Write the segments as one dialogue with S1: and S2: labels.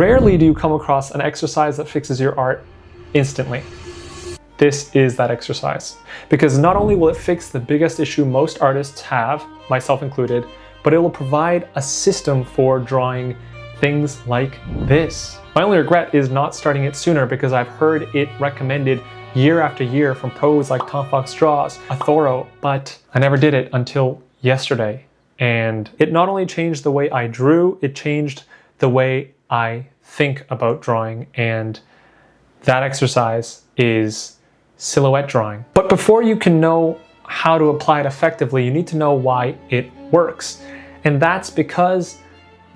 S1: Rarely do you come across an exercise that fixes your art instantly. This is that exercise. Because not only will it fix the biggest issue most artists have, myself included, but it will provide a system for drawing things like this. My only regret is not starting it sooner, because I've heard it recommended year after year from pros like Tom Fox Draws, Athoro, but I never did it until yesterday. And it not only changed the way I drew, it changed the way I think about drawing, and that exercise is silhouette drawing. But before you can know how to apply it effectively, you need to know why it works. And that's because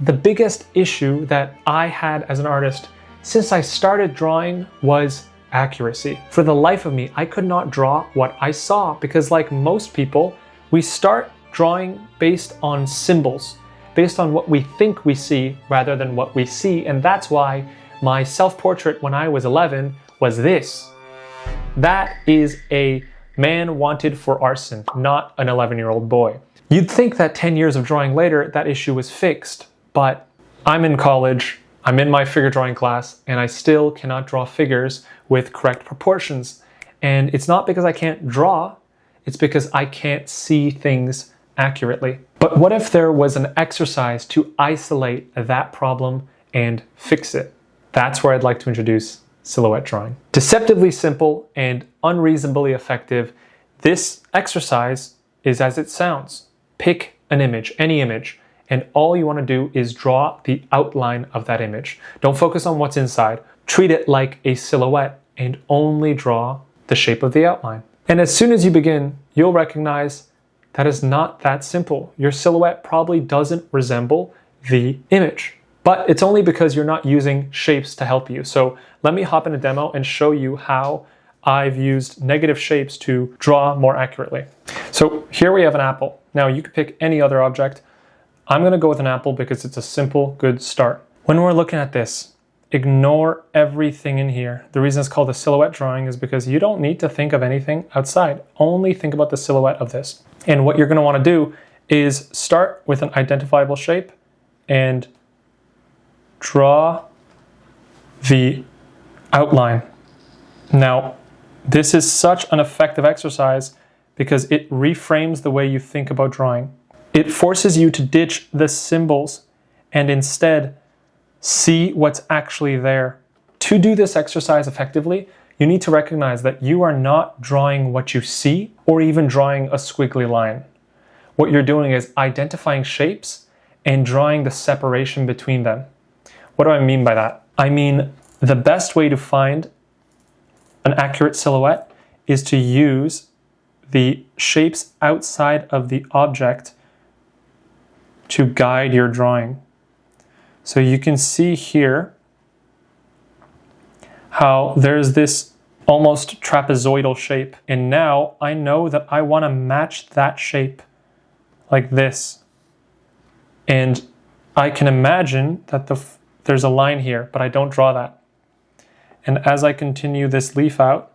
S1: the biggest issue that I had as an artist since I started drawing was accuracy. For the life of me, I could not draw what I saw, because like most people, we start drawing based on symbols, based on what we think we see rather than what we see. And that's why my self-portrait when I was 11 was this. That is a man wanted for arson, not an 11-year-old boy. You'd think that 10 years of drawing later, that issue was fixed, but I'm in college, I'm in my figure drawing class, and I still cannot draw figures with correct proportions. And it's not because I can't draw, it's because I can't see things accurately. But what if there was an exercise to isolate that problem and fix it? That's where I'd like to introduce silhouette drawing. Deceptively simple and unreasonably effective, this exercise is as it sounds. Pick an image, any image, and all you want to do is draw the outline of that image. Don't focus on what's inside. Treat it like a silhouette and only draw the shape of the outline. And as soon as you begin, you'll recognize that is not that simple. Your silhouette probably doesn't resemble the image. But it's only because you're not using shapes to help you. So let me hop in a demo and show you how I've used negative shapes to draw more accurately. So here we have an apple. Now you could pick any other object. I'm gonna go with an apple because it's a simple, good start. When we're looking at this, ignore everything in here. The reason it's called a silhouette drawing is because you don't need to think of anything outside. Only think about the silhouette of this. And what you're gonna wanna do is start with an identifiable shape and draw the outline. Now, this is such an effective exercise because it reframes the way you think about drawing. It forces you to ditch the symbols and instead see what's actually there. To do this exercise effectively, you need to recognize that you are not drawing what you see or even drawing a squiggly line. What you're doing is identifying shapes and drawing the separation between them. What do I mean by that? I mean, the best way to find an accurate silhouette is to use the shapes outside of the object to guide your drawing. So you can see here how there's this almost trapezoidal shape. And now I know that I want to match that shape like this. And I can imagine that there's a line here, but I don't draw that. And as I continue this leaf out,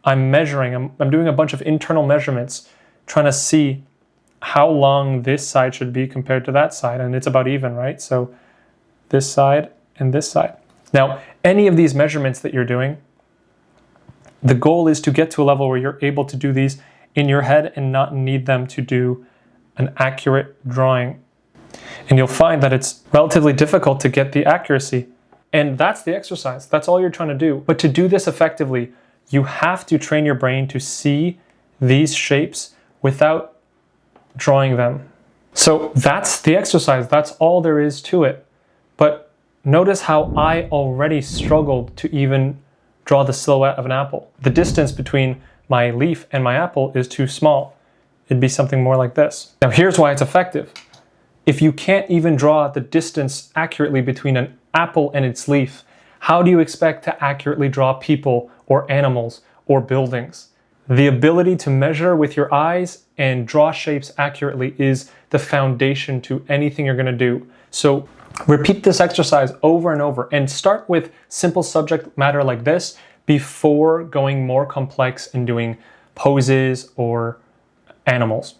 S1: I'm measuring, I'm doing a bunch of internal measurements, trying to see how long this side should be compared to that side, and it's about even, right? So this side and this side. Now, any of these measurements that you're doing, the goal is to get to a level where you're able to do these in your head and not need them to do an accurate drawing. And you'll find that it's relatively difficult to get the accuracy. And that's the exercise. That's all you're trying to do. But to do this effectively, you have to train your brain to see these shapes without drawing them. So that's the exercise. That's all there is to it. But notice how I already struggled to even draw the silhouette of an apple. The distance between my leaf and my apple is too small. It'd be something more like this. Now here's why it's effective. If you can't even draw the distance accurately between an apple and its leaf, how do you expect to accurately draw people or animals or buildings? The ability to measure with your eyes and draw shapes accurately is the foundation to anything you're going to do. So repeat this exercise over and over and start with simple subject matter like this before going more complex and doing poses or animals.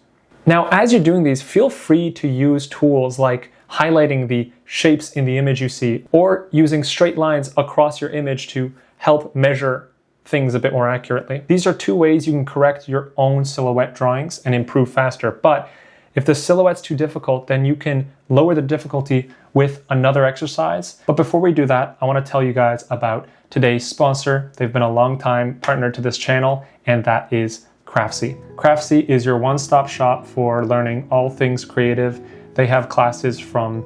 S1: Now, as you're doing these, feel free to use tools like highlighting the shapes in the image you see, or using straight lines across your image to help measure things a bit more accurately. These are two ways you can correct your own silhouette drawings and improve faster. But if the silhouette's too difficult, then you can lower the difficulty with another exercise. But before we do that, I want to tell you guys about today's sponsor. They've been a long time partner to this channel, and that is Craftsy. Craftsy is your one-stop shop for learning all things creative. They have classes from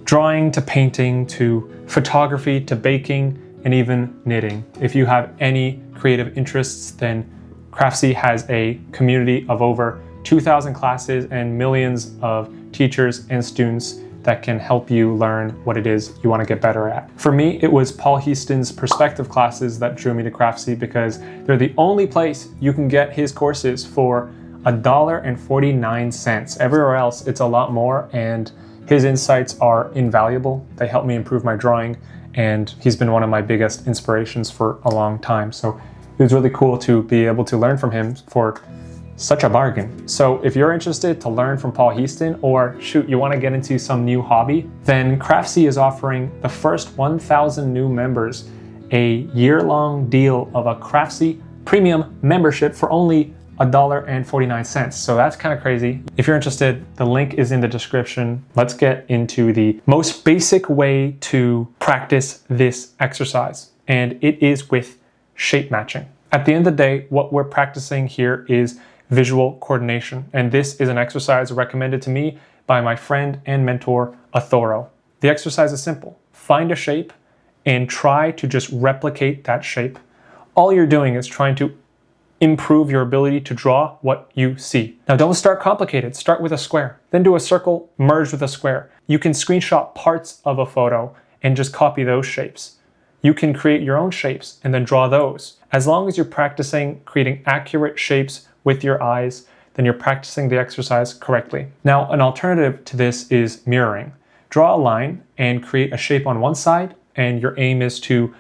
S1: drawing to painting to photography to baking and even knitting. If you have any creative interests, then Craftsy has a community of over 2,000 classes and millions of teachers and students that can help you learn what it is you want to get better at. For me, it was Paul Heaston's perspective classes that drew me to Craftsy, because they're the only place you can get his courses for $1.49. Everywhere else, it's a lot more, and his insights are invaluable. They help me improve my drawing, and he's been one of my biggest inspirations for a long time. So it was really cool to be able to learn from him for such a bargain. So if you're interested to learn from Paul Heaston, or shoot, you want to get into some new hobby, then Craftsy is offering the first 1,000 new members a year-long deal of a Craftsy premium membership for only $1.49. So that's kind of crazy. If you're interested, the link is in the description. Let's get into the most basic way to practice this exercise, and it is with shape matching. At the end of the day, what we're practicing here is visual coordination, and this is an exercise recommended to me by my friend and mentor, Athoro. The exercise is simple. Find a shape and try to just replicate that shape. All you're doing is trying to improve your ability to draw what you see. Now, don't start complicated. Start with a square, then do a circle merged with a square. You can screenshot parts of a photo and just copy those shapes. You can create your own shapes and then draw those. As long as you're practicing creating accurate shapes with your eyes, then you're practicing the exercise correctly. Now, an alternative to this is mirroring. Draw a line and create a shape on one side, and your aim is to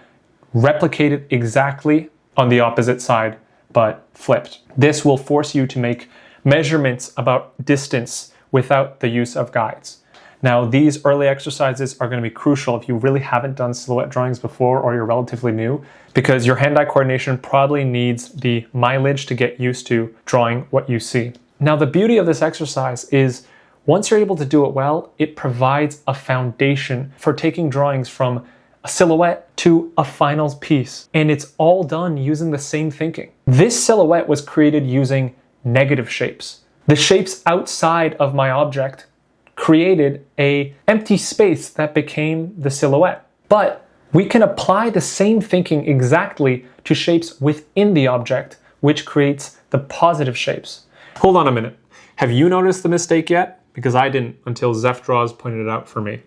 S1: replicate it exactly on the opposite side, but flipped. This will force you to make measurements about distance without the use of guides. Now, these early exercises are going to be crucial if you really haven't done silhouette drawings before, or you're relatively new, because your hand-eye coordination probably needs the mileage to get used to drawing what you see. Now, the beauty of this exercise is once you're able to do it well, it provides a foundation for taking drawings from a silhouette to a final piece, and it's all done using the same thinking. This silhouette was created using negative shapes. The shapes outside of my object created an empty space that became the silhouette. But we can apply the same thinking exactly to shapes within the object, which creates the positive shapes. Hold on a minute. Have you noticed the mistake yet? Because I didn't until Zeph Draws pointed it out for me.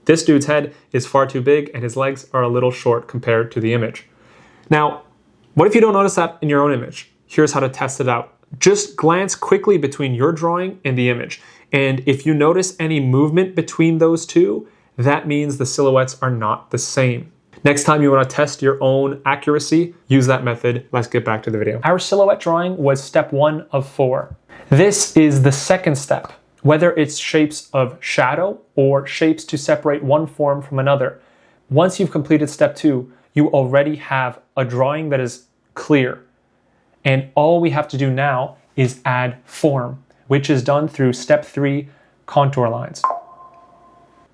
S1: This dude's head is far too big and his legs are a little short compared to the image. Now, what if you don't notice that in your own image? Here's how to test it out. Just glance quickly between your drawing and the image. And if you notice any movement between those two, that means the silhouettes are not the same. Next time you want to test your own accuracy, use that method. Let's get back to the video. Our silhouette drawing was step 1 of 4. This is the second step. Whether it's shapes of shadow or shapes to separate one form from another, once you've completed step 2, you already have a drawing that is clear. And all we have to do now is add form, which is done through step 3, contour lines.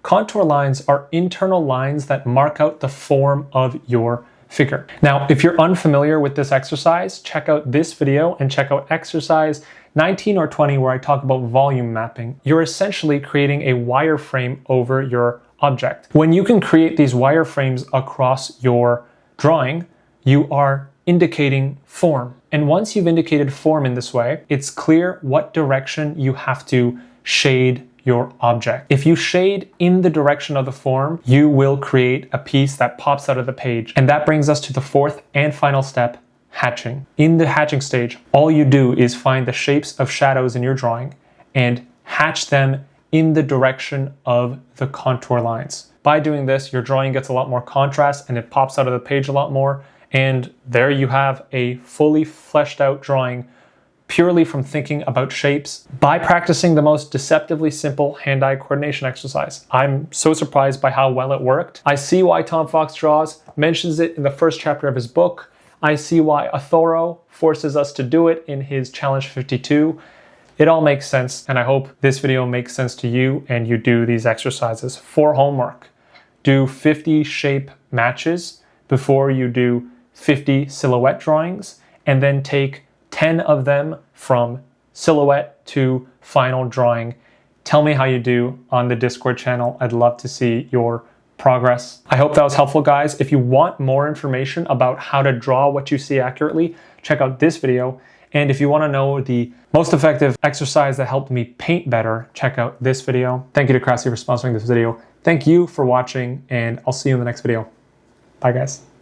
S1: Contour lines are internal lines that mark out the form of your figure. Now, if you're unfamiliar with this exercise, check out this video and check out exercise 19 or 20 where I talk about volume mapping. You're essentially creating a wireframe over your object. When you can create these wireframes across your drawing, you are indicating form. And once you've indicated form in this way, it's clear what direction you have to shade your object. If you shade in the direction of the form, you will create a piece that pops out of the page. And that brings us to the fourth and final step, hatching. In the hatching stage, all you do is find the shapes of shadows in your drawing and hatch them in the direction of the contour lines. By doing this, your drawing gets a lot more contrast and it pops out of the page a lot more. And there you have a fully fleshed out drawing purely from thinking about shapes by practicing the most deceptively simple hand-eye coordination exercise. I'm so surprised by how well it worked. I see why Tom Fox Draws mentions it in the first chapter of his book. I see why Athoro forces us to do it in his Challenge 52. It all makes sense, and I hope this video makes sense to you and you do these exercises. For homework, do 50 shape matches before you do 50 silhouette drawings, and then take 10 of them from silhouette to final drawing. Tell me how you do on the Discord channel. I'd love to see your progress. I hope that was helpful, guys. If you want more information about how to draw what you see accurately, check out this video. And if you want to know the most effective exercise that helped me paint better, check out this video. Thank you to Craftsy for sponsoring this video. Thank you for watching, and I'll see you in the next video. Bye, guys.